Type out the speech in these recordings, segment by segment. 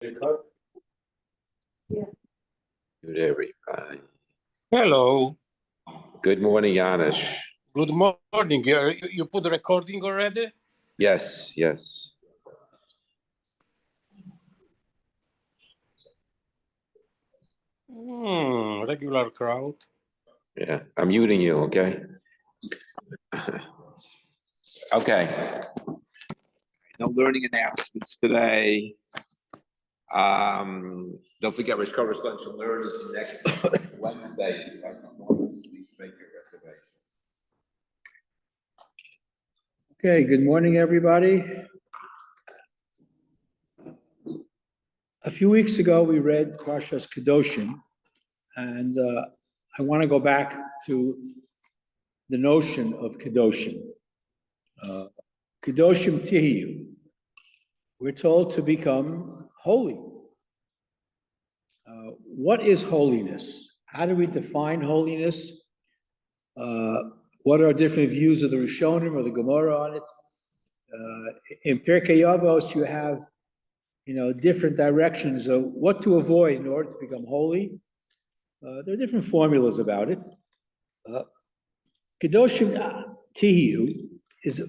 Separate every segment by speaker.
Speaker 1: Yeah.
Speaker 2: Good everybody.
Speaker 1: Hello.
Speaker 2: Good morning, Janusz.
Speaker 1: Good morning. You put the recording already?
Speaker 2: Yes, yes.
Speaker 1: Regular crowd.
Speaker 2: Yeah, I'm muting you, okay? Okay. No learning announcements today. Don't forget, Rish Lunch and Learn is next Wednesday. If you'd like to join us, please make your reservation.
Speaker 3: Okay, good morning, everybody. A few weeks ago, we read Parshas Kedoshim, and I want to go back to the notion of Kedoshim. Kedoshim Tihiyu. We're told to become holy. What is holiness? How do we define holiness? What are different views of the Rishonim or the Gemara on it? In Pirkei Avos, you have different directions of what to avoid in order to become holy. There are different formulas about it. Kedoshim Tihiyu is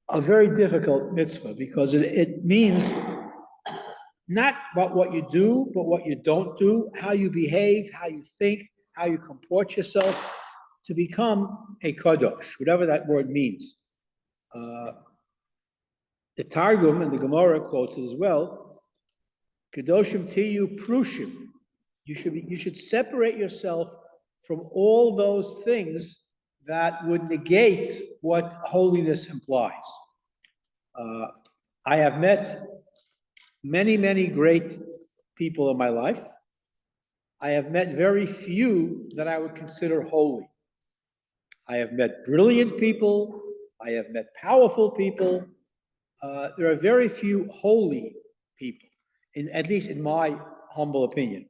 Speaker 3: a very difficult mitzvah because it means not about what you do, but what you don't do, how you behave, how you think, how you comport yourself to become a kadosh, whatever that word means. The Targum and the Gemara quotes it as well. Kedoshim tiyu prushim. You should separate yourself from all those things that would negate what holiness implies. I have met many, many great people in my life. I have met very few that I would consider holy. I have met brilliant people. I have met powerful people. There are very few holy people, at least in my humble opinion.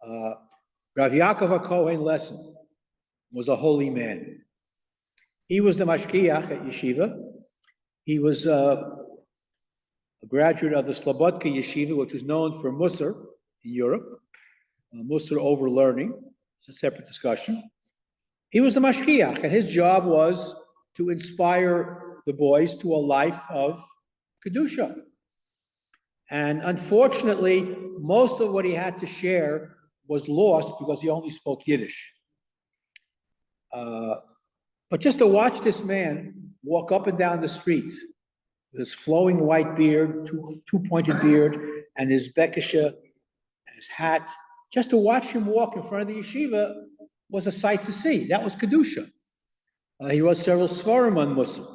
Speaker 3: Rav Yaakov HaKohen Lesson was a holy man. He was the mashkiach at yeshiva. He was a graduate of the Slobodka yeshiva, which was known for Musar in Europe. Musar over learning. It's a separate discussion. He was a mashkiach, and his job was to inspire the boys to a life of kedusha. And unfortunately, most of what he had to share was lost because he only spoke Yiddish. But just to watch this man walk up and down the street with his flowing white beard, two-pointed beard, and his bekisha and his hat, just to watch him walk in front of the yeshiva was a sight to see. That was kedusha. He wrote several svarim on Musar.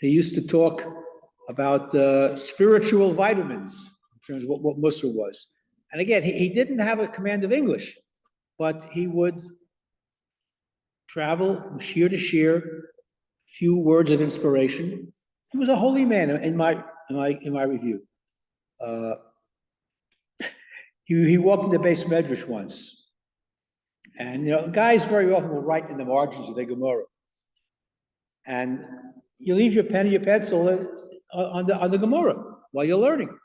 Speaker 3: He used to talk about spiritual vitamins in terms of what Musar was. And again, he didn't have a command of English, but he would travel from shiur to shiur, few words of inspiration. He was a holy man in my review. He walked in the Beis Medrash once. And guys very often will write in the margins of the Gemara. And you leave your pen and your pencil on the Gemara while you're learning.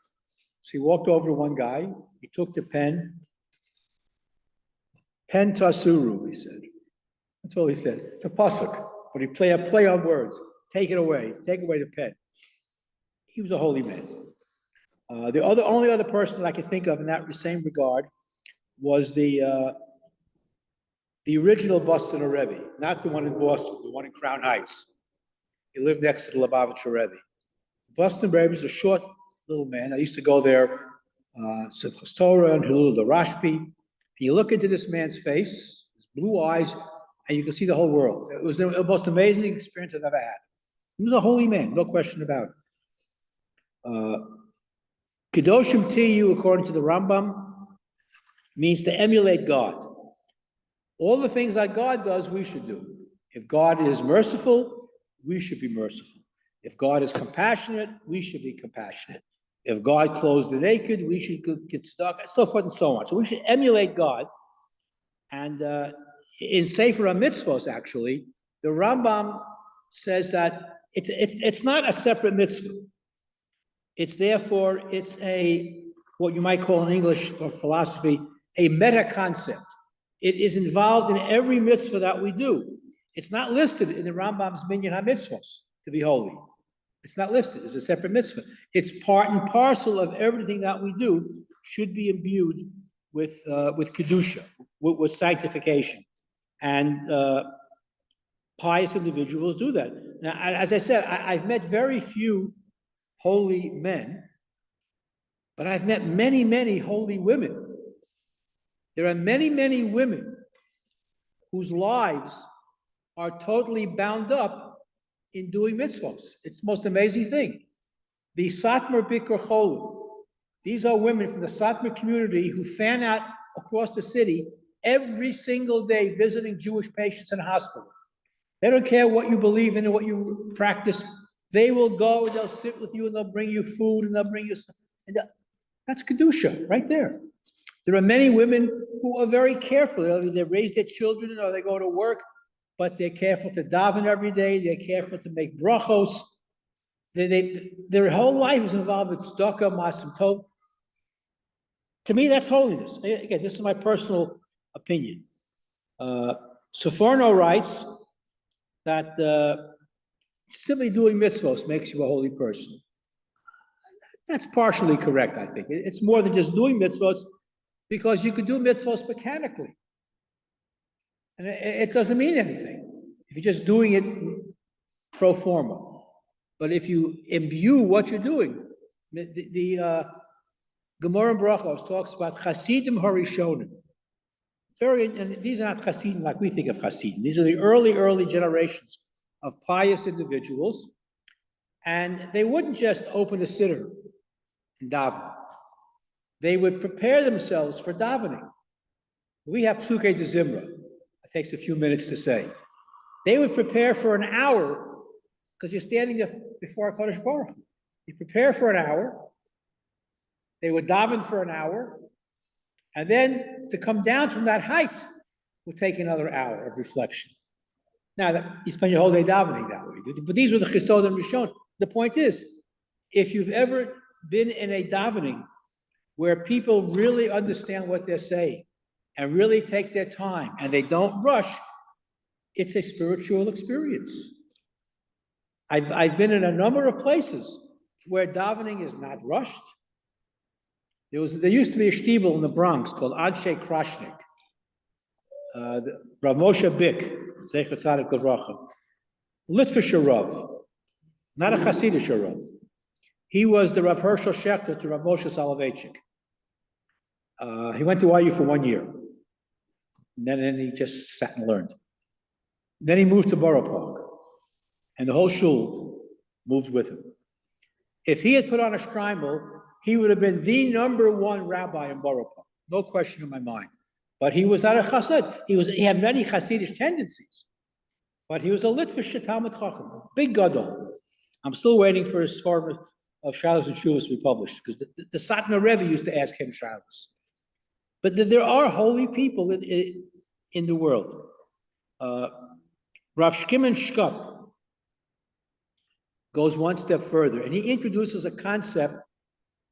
Speaker 3: So he walked over to one guy, he took the pen tasuru, he said. That's all he said. It's a pasuk, but he play on words. Take it away, take away the pen. He was a holy man. The only other person that I could think of in that same regard was the original Bostoner Rebbe, not the one in Boston, the one in Crown Heights. He lived next to the Lubavitcher Rebbe. Boston Rebbe is a short little man. I used to go there, Simchas Torah and Hilul the Rashbi. And you look into this man's face, his blue eyes, and you can see the whole world. It was the most amazing experience I've ever had. He was a holy man, no question about it. Kedoshim Tiyu, according to the Rambam, means to emulate God. All the things that God does, we should do. If God is merciful, we should be merciful. If God is compassionate, we should be compassionate. If God clothes the naked, we should get stuck, so forth and so on. So we should emulate God. And in Sefer HaMitzvos, actually, the Rambam says that it's not a separate mitzvah. It's therefore, it's what you might call in English or philosophy, a meta concept. It is involved in every mitzvah that we do. It's not listed in the Rambam's Minyan HaMitzvos to be holy. It's not listed as a separate mitzvah. It's part and parcel of everything that we do, should be imbued with kedusha, with sanctification. And pious individuals do that. Now, as I said, I've met very few holy men, but I've met many, many holy women. There are many, many women whose lives are totally bound up in doing mitzvahs. It's the most amazing thing. The Satmar Bikkur Cholim. These are women from the Satmar community who fan out across the city every single day visiting Jewish patients in a hospital. They don't care what you believe in or what you practice. They will go and they'll sit with you and they'll bring you food and they'll bring you stuff. That's Kedusha right there. There are many women who are very careful. They raise their children or they go to work, but they're careful to daven every day. They're careful to make brachos. Their whole life is involved with tzedakah, masim tov. To me, that's holiness. Again, this is my personal opinion. Seforno writes that simply doing mitzvos makes you a holy person. That's partially correct, I think. It's more than just doing mitzvos, because you could do mitzvos mechanically. And it doesn't mean anything if you're just doing it pro forma. But if you imbue what you're doing, the Gemara in Brachos talks about Chasidim Harishonim. And these are not Chasidim like we think of Chasidim. These are the early generations of pious individuals. And they wouldn't just open a siddur and daven. They would prepare themselves for davening. We have Psukei de Zimra. It takes a few minutes to say. They would prepare for an hour, because you're standing there before HaKadosh Baruch Hu. You prepare for an hour. They would daven for an hour. And then to come down from that height would take another hour of reflection. Now, you spend your whole day davening that way. But these were the Chisodim Rishon. The point is, if you've ever been in a davening where people really understand what they're saying and really take their time and they don't rush, it's a spiritual experience. I've been in a number of places where davening is not rushed. There used to be a shtibel in the Bronx called Anshe Krashnik. Rav Moshe Bick, Zecher Tzadik Levracha, Litvischer Rav, not a Hasidic Rav. He was the Rav Hershel Shechter to Rav Moshe Soloveitchik. He went to IU for 1 year. And then he just sat and learned. Then he moved to Borough Park. And the whole shul moved with him. If he had put on a shtreimel, he would have been the #1 rabbi in Borough Park. No question in my mind. But he was not a chassid. He had many chassidish tendencies. But he was a Litvish Talmid Chacham, big gadol. I'm still waiting for his form of Shalos and Shuvas to be published, because the Satmar Rebbe used to ask him Shalos. But there are holy people in the world. Rav Shimon Shkup goes one step further, and he introduces a concept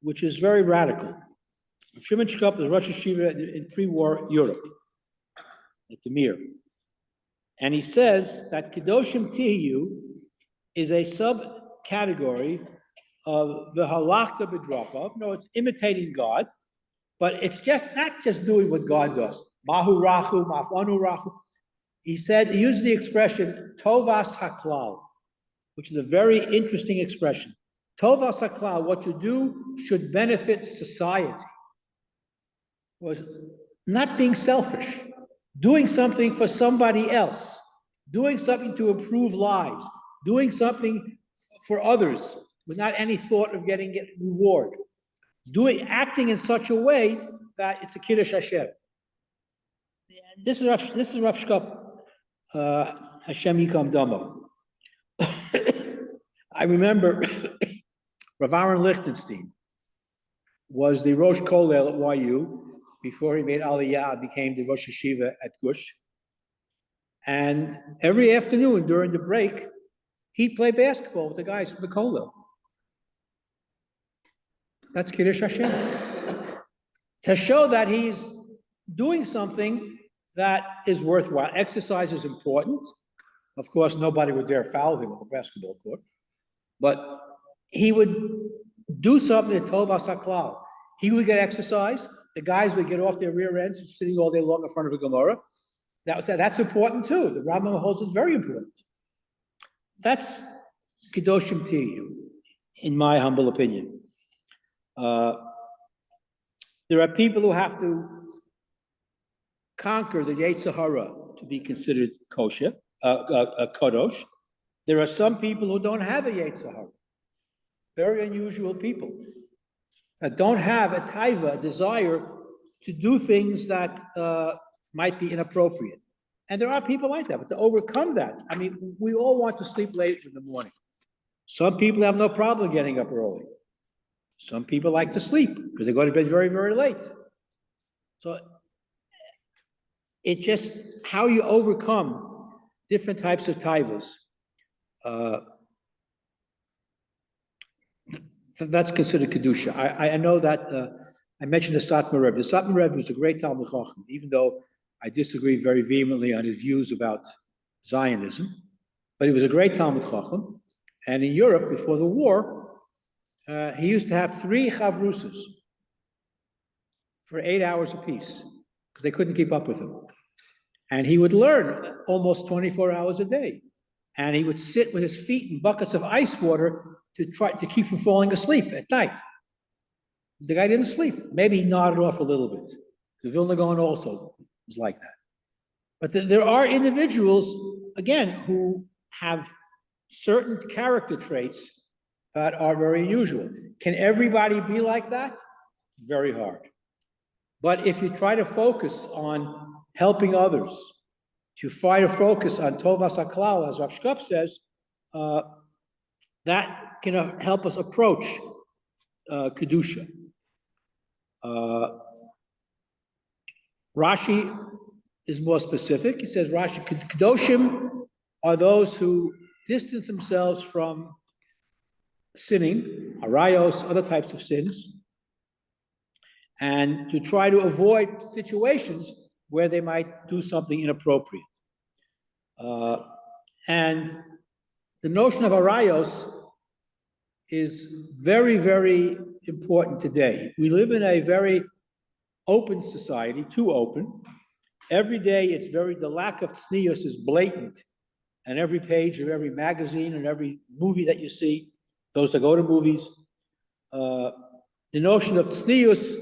Speaker 3: which is very radical. Rav Shimon Shkup is Rosh Hashiva in pre-war Europe, at the Mir. And he says that Kedoshim Tihiyu is a subcategory of the halachta b'drachav. No, it's imitating God, but it's just not just doing what God does. Mahu rachu, mafanu rachu. He used the expression tovas haklal, which is a very interesting expression. Tovas haklal, what you do should benefit society. Was not being selfish, doing something for somebody else, doing something to improve lives, doing something for others without any thought of getting reward, acting in such a way that it's a Kiddush Hashem. This is Rav Shkup, Hashem Yikam Damo. I remember Rav Aaron Lichtenstein was the Rosh Kollel at YU before he made Aliyah and became the Rosh Hashiva at Gush. And every afternoon during the break, he'd play basketball with the guys from the Kollel. That's Kiddush Hashem. To show that he's doing something that is worthwhile. Exercise is important. Of course, nobody would dare foul him on the basketball court. But he would do something that Tov Asaklal. He would get exercise. The guys would get off their rear ends sitting all day long in front of a Gemara. That's important too. The Rambam holds it's very important. That's Kedoshim to you, in my humble opinion. There are people who have to conquer the Yetzer Hara to be considered kosher, kadosh. There are some people who don't have a Yetzer Hara. Very unusual people that don't have a taiva, a desire to do things that might be inappropriate. And there are people like that, but to overcome that, I mean, we all want to sleep late in the morning. Some people have no problem getting up early. Some people like to sleep because they go to bed very, very late. So it just, how you overcome different types of taivas, that's considered Kedusha. I know that, I mentioned the Satmar Rebbe. The Satmar Rebbe was a great Talmid Chacham, even though I disagree very vehemently on his views about Zionism, but he was a great Talmid Chacham. And in Europe, before the war, he used to have 3 chavrusas for 8 hours apiece, because they couldn't keep up with him. And he would learn almost 24 hours a day. And he would sit with his feet in buckets of ice water to try to keep from falling asleep at night. The guy didn't sleep. Maybe he nodded off a little bit. The Vilna Gaon also was like that. But there are individuals, again, who have certain character traits that are very unusual. Can everybody be like that? Very hard. But if you try to focus on helping others, to try to focus on Tovas HaKlal, as Rav Shkop says, that can help us approach Kedusha. Rashi is more specific. He says, Rashi, Kedoshim are those who distance themselves from sinning, arayos, other types of sins, and to try to avoid situations where they might do something inappropriate. And the notion of arayos is very, very important today. We live in a very open society, too open. Every day the lack of tznius is blatant. And every page of every magazine and every movie that you see, those that go to movies, the notion of tznius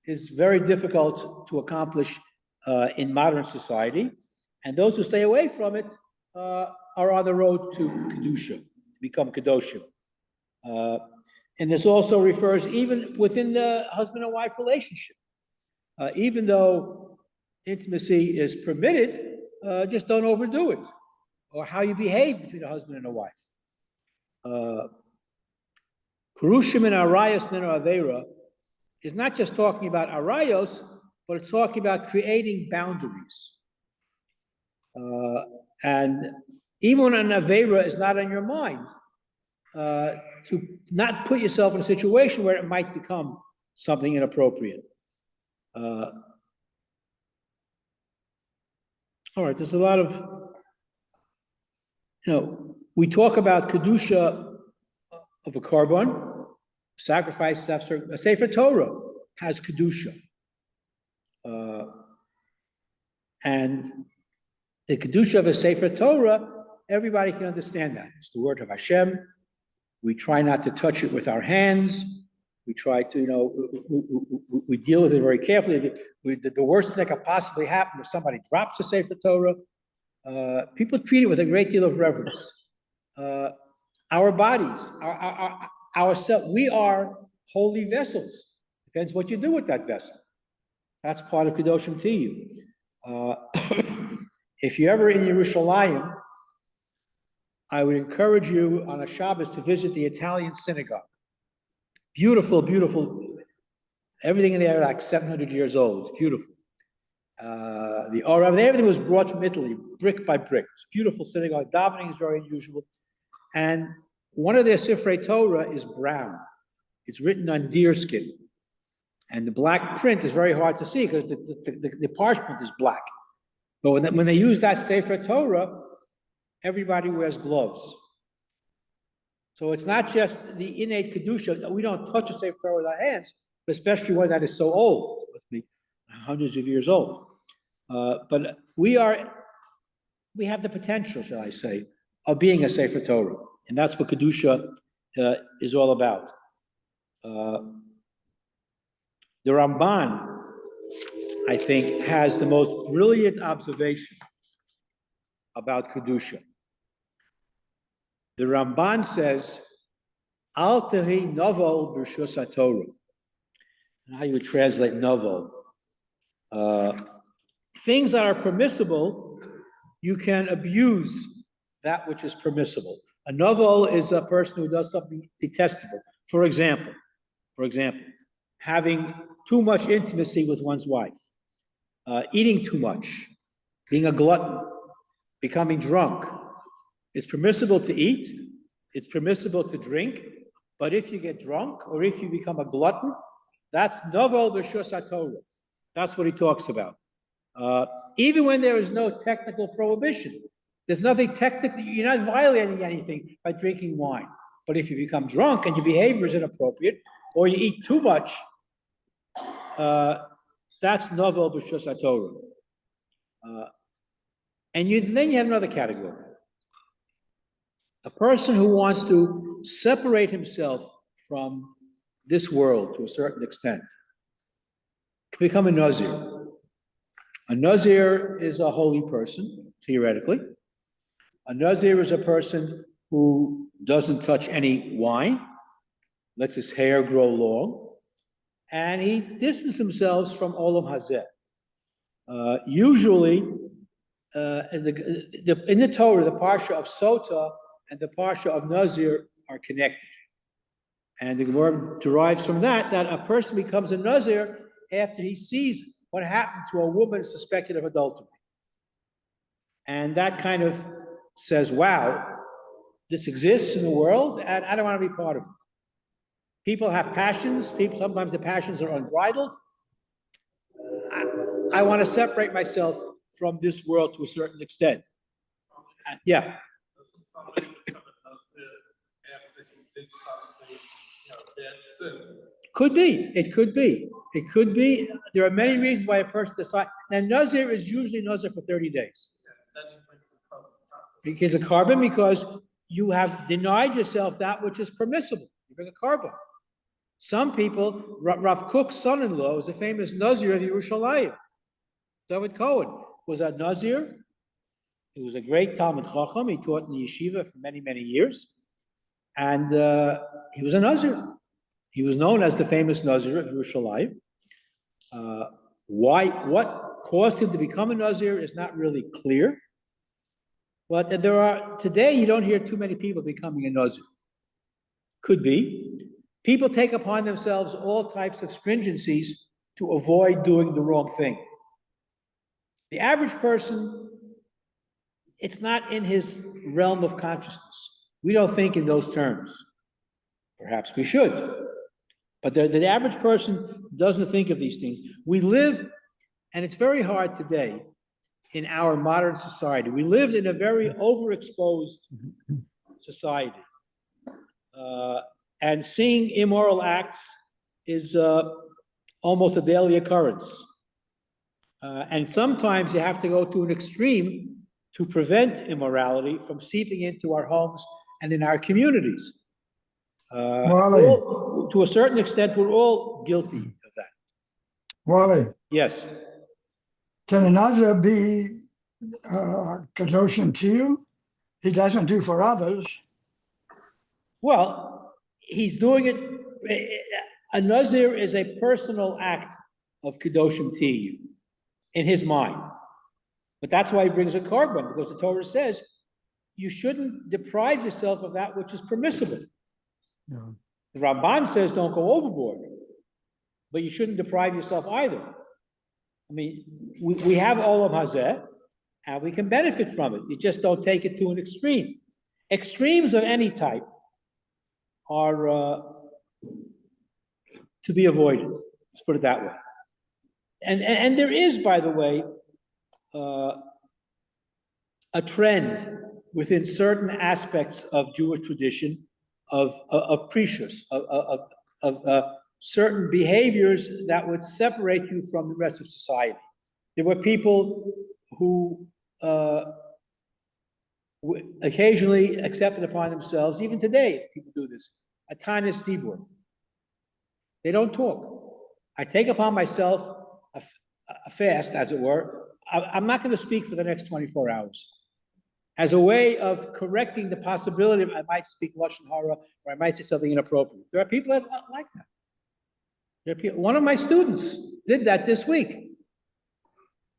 Speaker 3: is very difficult to accomplish in modern society. And those who stay away from it are on the road to Kedusha, to become Kedoshim. And this also refers even within the husband and wife relationship. Even though intimacy is permitted, just don't overdo it. Or how you behave between a husband and a wife. Purushim and Arayos Neno Aveira is not just talking about Arayos, but it's talking about creating boundaries. And even when an Aveira is not on your mind, to not put yourself in a situation where it might become something inappropriate. All right, there's a lot of, we talk about Kedusha of a korban, sacrifices after a Sefer Torah has Kedusha. And the Kedusha of a Sefer Torah, everybody can understand that. It's the word of Hashem. We try not to touch it with our hands. We try to, we deal with it very carefully. The worst thing that could possibly happen if somebody drops a Sefer Torah, people treat it with a great deal of reverence. Our bodies, ourselves, we are holy vessels. Depends what you do with that vessel. That's part of Kedoshim to you. If you're ever in Yerushalayim, I would encourage you on a Shabbos to visit the Italian synagogue. Beautiful, beautiful. Everything in there like 700 years old. It's beautiful. The Oram, everything was brought from Italy, brick by brick. It's a beautiful synagogue. Davening is very unusual. And one of their Sifrei Torah is brown. It's written on deerskin. And the black print is very hard to see because the parchment is black. But when they use that Sefer Torah, everybody wears gloves. So it's not just the innate Kedusha. We don't touch a Sefer Torah with our hands, especially one that is so old. It must be hundreds of years old. But we have the potential, shall I say, of being a Sefer Torah. And that's what Kedusha is all about. The Ramban, I think, has the most brilliant observation about Kedusha. The Ramban says, Al tehi novel b'rshus haTorah. And how you would translate novel. Things that are permissible, you can abuse that which is permissible. A novel is a person who does something detestable. For example, having too much intimacy with one's wife, eating too much, being a glutton, becoming drunk. It's permissible to eat, it's permissible to drink, but if you get drunk or if you become a glutton, that's novel b'rshus haTorah. That's what he talks about. Even when there is no technical prohibition, there's nothing technical, you're not violating anything by drinking wine. But if you become drunk and your behavior is inappropriate, or you eat too much, that's novel b'rshus haTorah. And then you have another category. A person who wants to separate himself from this world to a certain extent can become a Nazir. A Nazir is a holy person, theoretically. A Nazir is a person who doesn't touch any wine, lets his hair grow long, and he distances himself from Olam Hazeh. Usually, in the Torah, the Parsha of Sota and the Parsha of Nazir are connected. And the Gemara derives from that a person becomes a Nazir after he sees what happened to a woman suspected of adultery. And that kind of says, wow, this exists in the world, and I don't want to be part of it. People have passions. Sometimes the passions are unbridled. I want to separate myself from this world to a certain extent. Yeah.
Speaker 4: Doesn't somebody become a Nazir after he did something, bad sin?
Speaker 3: Could be. It could be. It could be. There are many reasons why a person decides. Now, Nazir is usually Nazir for 30 days.
Speaker 4: Then he brings a carbon.
Speaker 3: Because a carbon, because you have denied yourself that which is permissible. You bring a carbon. Some people, Rav Kook's son-in-law was a famous Nazir of Yerushalayim. David Cohen was a Nazir. He was a great Talmud Chacham. He taught in the yeshiva for many, many years. And he was a Nazir. He was known as the famous Nazir of Yerushalayim. What caused him to become a Nazir is not really clear. But today you don't hear too many people becoming a Nazir. Could be. People take upon themselves all types of stringencies to avoid doing the wrong thing. The average person, it's not in his realm of consciousness. We don't think in those terms. Perhaps we should. But the average person doesn't think of these things. We live, and it's very hard today in our modern society. We live in a very overexposed society. And seeing immoral acts is almost a daily occurrence. And sometimes you have to go to an extreme to prevent immorality from seeping into our homes and in our communities. To a certain extent, we're all guilty of that.
Speaker 5: Wally,
Speaker 3: Yes.
Speaker 5: can a Nazir be Kadoshim to you? He doesn't do for others.
Speaker 3: Well, he's doing it. A Nazir is a personal act of Kedoshim to you in his mind. But that's why he brings a carbon, because the Torah says you shouldn't deprive yourself of that which is permissible.
Speaker 5: Yeah.
Speaker 3: The Ramban says don't go overboard, but you shouldn't deprive yourself either. I mean, we have Olam Hazeh, and we can benefit from it. You just don't take it to an extreme. Extremes of any type are to be avoided. Let's put it that way. And there is, by the way, a trend within certain aspects of Jewish tradition of precious, of certain behaviors that would separate you from the rest of society. There were people who occasionally accepted upon themselves, even today, people do this, a tanis dibur. They don't talk. I take upon myself a fast, as it were. I'm not going to speak for the next 24 hours. As a way of correcting the possibility of I might speak Lashon Hara or I might say something inappropriate. There are people that like that. There are people, one of my students did that this week.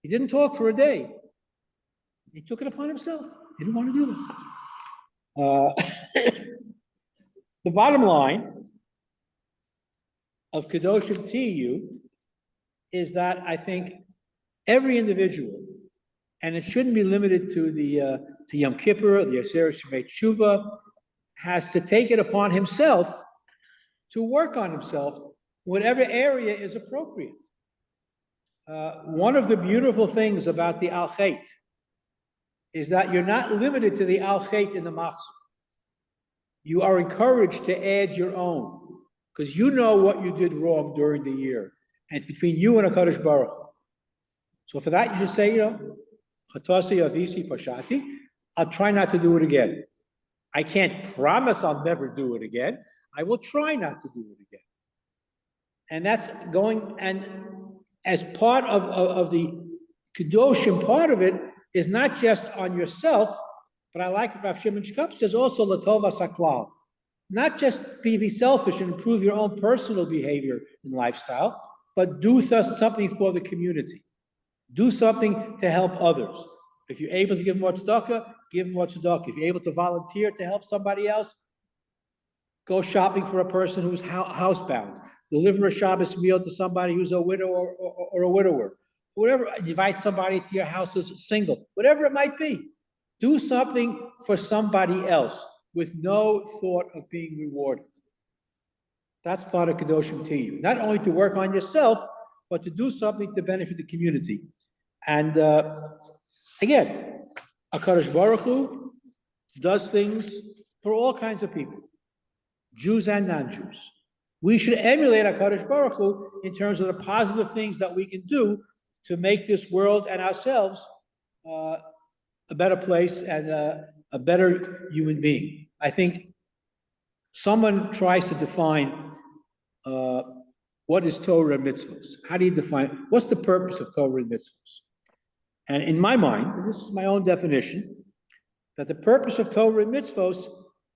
Speaker 3: He didn't talk for a day. He took it upon himself. He didn't want to do that. The bottom line of Kedoshim TU is that I think every individual, and it shouldn't be limited to the to Yom Kippur or the Aseret Shemei Tshuva, has to take it upon himself to work on himself, whatever area is appropriate. One of the beautiful things about the Al-Chet is that you're not limited to the Al-Chet in the Machzor. You are encouraged to add your own, because you know what you did wrong during the year, and it's between you and HaKadosh Baruch Hu. So for that, you should say, Chatasi avisi pashati, I'll try not to do it again. I can't promise I'll never do it again. I will try not to do it again. And that's going, and as part of the Kedoshim, part of it is not just on yourself, but I like Rav Shimon Shkop says also Latova Saklal. Not just be selfish and improve your own personal behavior and lifestyle, but do something for the community. Do something to help others. If you're able to give more tzedakah, give more tzedakah. If you're able to volunteer to help somebody else, go shopping for a person who's housebound. Deliver a Shabbos meal to somebody who's a widow or a widower. Whatever, invite somebody to your house who's single. Whatever it might be. Do something for somebody else with no thought of being rewarded. That's part of Kedoshim TU. Not only to work on yourself, but to do something to benefit the community. And again, HaKadosh Baruch Hu does things for all kinds of people, Jews and non-Jews. We should emulate HaKadosh Baruch Hu in terms of the positive things that we can do to make this world and ourselves a better place and a better human being. I think someone tries to define what is Torah and mitzvahs. How do you define, what's the purpose of Torah and mitzvahs? And in my mind, and this is my own definition, that the purpose of Torah and mitzvahs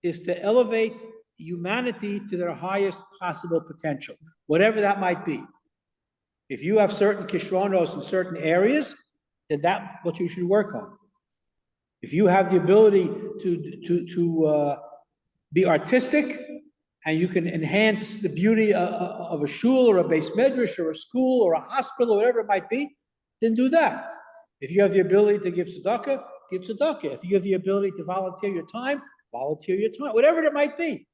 Speaker 3: is to elevate humanity to their highest possible potential, whatever that might be. If you have certain kishronos in certain areas, then that's what you should work on. If you have the ability to be artistic, and you can enhance the beauty of a shul or a beis medrash or a school or a hospital or whatever it might be, then do that. If you have the ability to give tzedakah, give tzedakah. If you have the ability to volunteer your time, volunteer your time, whatever it might be.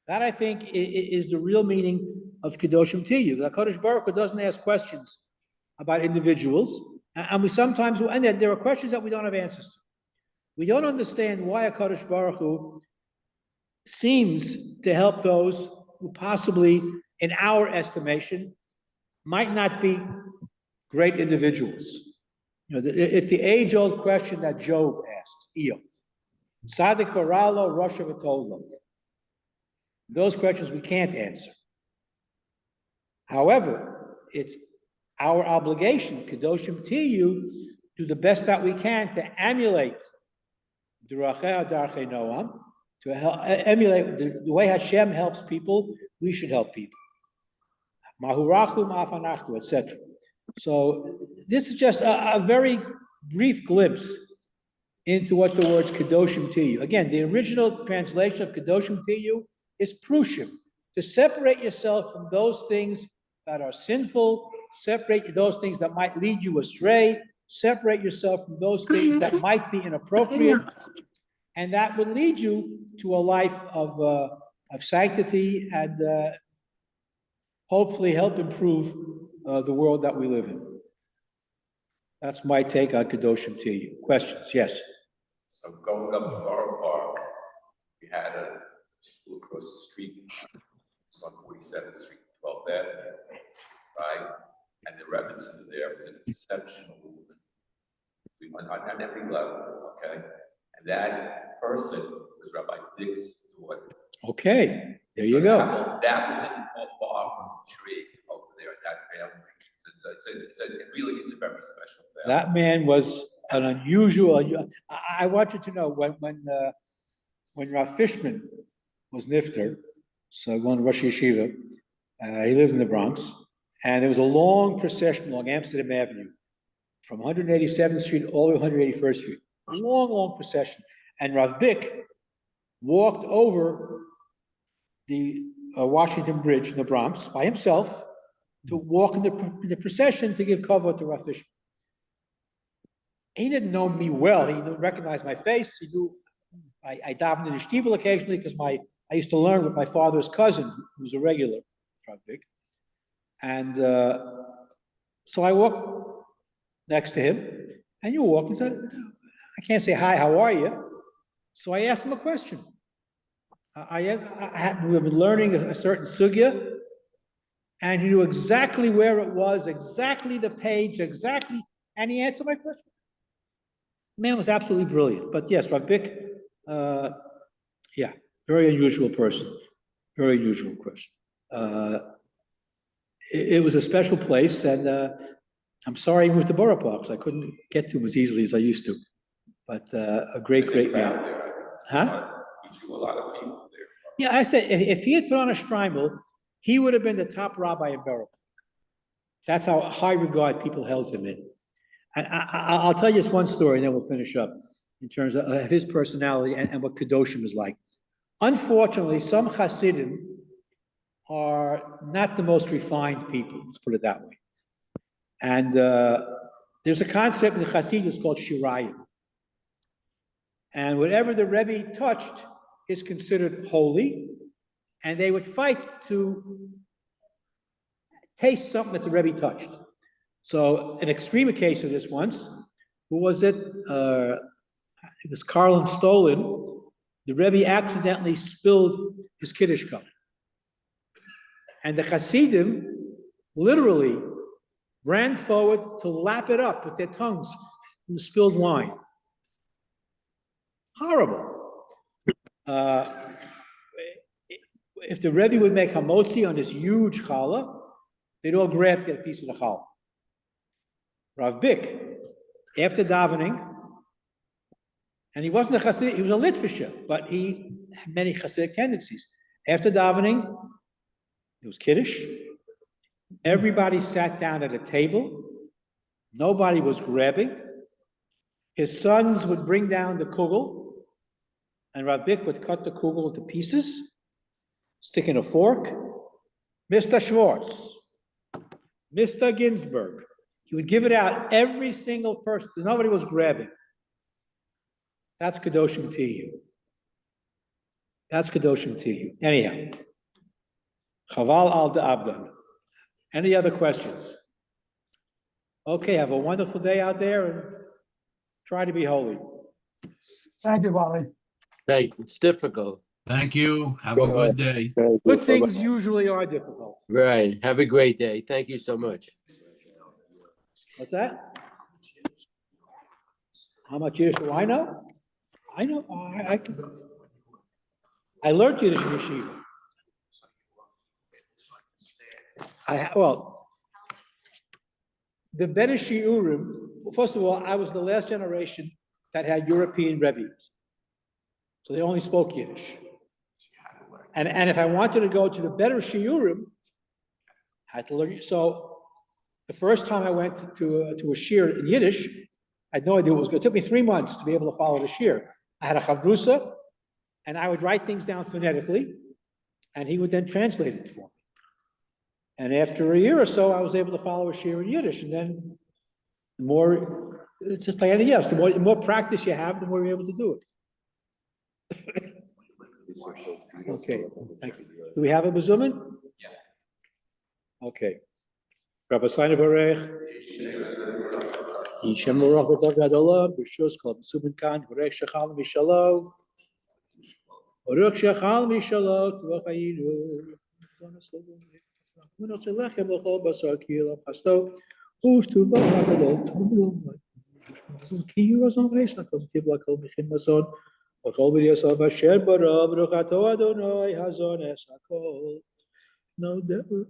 Speaker 3: That, I think, is the real meaning of Kedoshim TU. The HaKadosh Baruch Hu doesn't ask questions about individuals, and we sometimes, and there are questions that we don't have answers to. We don't understand why HaKadosh Baruch Hu seems to help those who possibly, in our estimation, might not be great individuals. It's the age-old question that Job asked, Eov. Sadik v'ralo, Rasha v'tolo. Those questions we can't answer. However, it's our obligation, Kedoshim TU, do the best that we can to emulate D'rachei Darchei Noam, to emulate the way Hashem helps people, we should help people. Mahurachum afanachtu, etc. So this is just a very brief glimpse into what the words Kedoshim TU. Again, the original translation of Kedoshim TU is prushim, to separate yourself from those things that are sinful, separate those things that might lead you astray, separate yourself from those things that might be inappropriate, and that would lead you to a life of sanctity hopefully help improve the world that we live in. That's my take on Kedoshim to you. Questions? Yes.
Speaker 2: So going up to Borough Park, we had a school across the street, it's on 47th Street, 12th Avenue, right? And the Rebbe's there was an exceptional movement. We went on every level, okay? And that person was Rabbi Dick's daughter.
Speaker 3: Okay, there you
Speaker 2: So
Speaker 3: go.
Speaker 2: That one didn't fall far from the tree over there, that family. It's a very special family.
Speaker 3: That man was an unusual. I want you to know when Rav Fishman was nifter, so one Rosh Yeshiva, he lived in the Bronx, and there was a long procession along Amsterdam Avenue from 187th Street all the way to 181st Street. A long, long procession. And Rav Bick walked over the Washington Bridge in the Bronx by himself to walk in the procession to give cover to Rav Fishman. He didn't know me well. He didn't recognize my face. He knew I davened in the shtibel occasionally because I used to learn with my father's cousin, who was a regular, Rav Bick. And so I walked next to him, and you walk and said, I can't say hi, how are you? So I asked him a question. We had been learning a certain sugya, and he knew exactly where it was, exactly the page, exactly, and he answered my question. The man was absolutely brilliant. But yes, Rav Bick, yeah, very unusual person, very unusual person. It was a special place, and I'm sorry he moved to Borough Park, so I couldn't get to him as easily as I used to. But a great man. Huh?
Speaker 2: You drew a lot of people there.
Speaker 3: Yeah, I said, if he had put on a shtreimel, he would have been the top rabbi in Borough Park. That's how high regard people held him in. And I'll tell you this one story, and then we'll finish up in terms of his personality and what Kedoshim is like. Unfortunately, some Hasidim are not the most refined people, let's put it that way. And there's a concept in the Hasidus called Shirayim. And whatever the Rebbe touched is considered holy, and they would fight to taste something that the Rebbe touched. So an extreme case of this once, who was it? It was Karlin Stolen. The Rebbe accidentally spilled his Kiddush cup. And the Hasidim literally ran forward to lap it up with their tongues in the spilled wine. Horrible. If the Rebbe would make hamotzi on this huge challah, they'd all grab to get a piece of the challah. Rav Bick, after davening, and he wasn't a Chassid, he was a Litvisher, but he had many Chassidic tendencies. After davening, it was Kiddush. Everybody sat down at a table. Nobody was grabbing. His sons would bring down the kugel, and Rav Bick would cut the kugel into pieces, stick in a fork. Mr. Schwartz, Mr. Ginsburg. He would give it out every single person. Nobody was grabbing. That's Kedoshim to you. That's Kedoshim to you. Anyhow, Chaval al Abda. Any other questions? Okay, have a wonderful day out there and try to be holy.
Speaker 5: Thank you, Wally.
Speaker 6: Thank you. It's difficult.
Speaker 7: Thank you. Have a good day.
Speaker 3: Good things usually are difficult.
Speaker 6: Right. Have a great day. Thank you so much.
Speaker 3: What's that? How much Yiddish do I know? I know, I learned Yiddish in yeshiva. Well, the better shiurim, first of all, I was the last generation that had European Rebbes. So they only spoke Yiddish. And if I wanted to go to the better shiurim, I had to learn. So the first time I went to a shiur in Yiddish, I had no idea what was going. It took me 3 months to be able to follow the shiur. I had a chavrusa, and I would write things down phonetically, and he would then translate it for me. And after a year or so, I was able to follow a shiur in Yiddish, and then the more, it's just like anything else, the more practice you have, the more you're able to do it. Okay, thank you. Do we have a bezumen? Okay. Rabbi Sign of Arech. Yishem Baruch V'Tov Yad Olam, B'Shus Kol B'Subin Kan, V'Rech Shechal Mishalo, V'Rech Shechal Mishalo, V'Chayiru, V'Nos Elechem L'Chol Basar Kiyel Pasto, Uvtu V'Hagadol, Ki Yuzon Reis Lakom Tiv Lakol Michin Mazon, V'Chol B'Yasov Asher Bara, V'Ruch Ato Adonai Hazon Es HaKol, No Devil.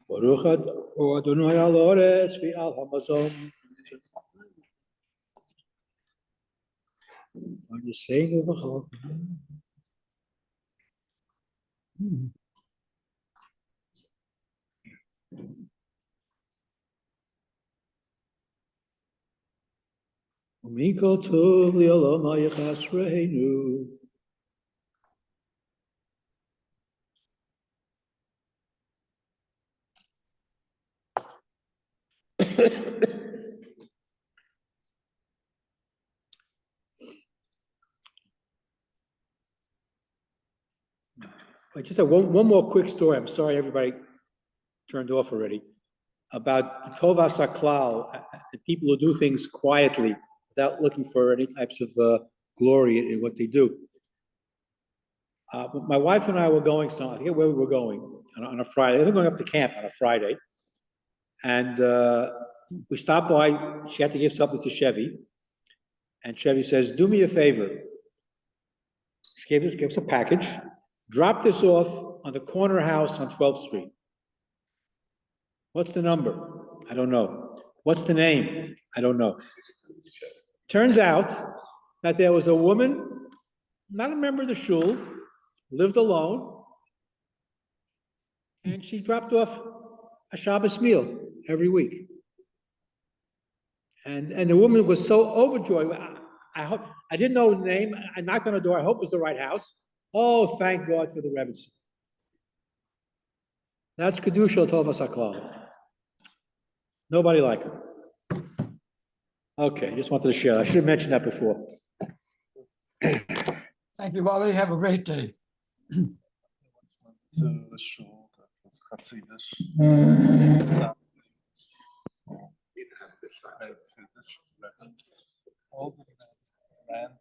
Speaker 3: Baruch Adonai al Oretz v'al Hamazon. For the sake of the Mikol tov li'olam ha'yachasreinu. I just have one more quick story. I'm sorry everybody turned off already. About the Tovas HaKlal, the people who do things quietly without looking for any types of glory in what they do. My wife and I were going somewhere, I forget where we were going, on a Friday. We were going up to camp on a Friday. And we stopped by, she had to give something to Chevy. And Chevy says, do me a favor. She gave us a package. Drop this off on the corner house on 12th Street. What's the number? I don't know. What's the name? I don't know. Turns out that there was a woman, not a member of the shul, lived alone, and she dropped off a Shabbos meal every week. And the woman was so overjoyed. I didn't know the name. I knocked on the door. I hope it was the right house. Oh, thank God for the Rebbetzin. That's Kedusha Tovas HaKlal. Nobody like her. Okay, just wanted to share. I should have mentioned that before.
Speaker 5: Thank you, Wally. Have a great day.
Speaker 4: To the shul, that was Hasidish. All the land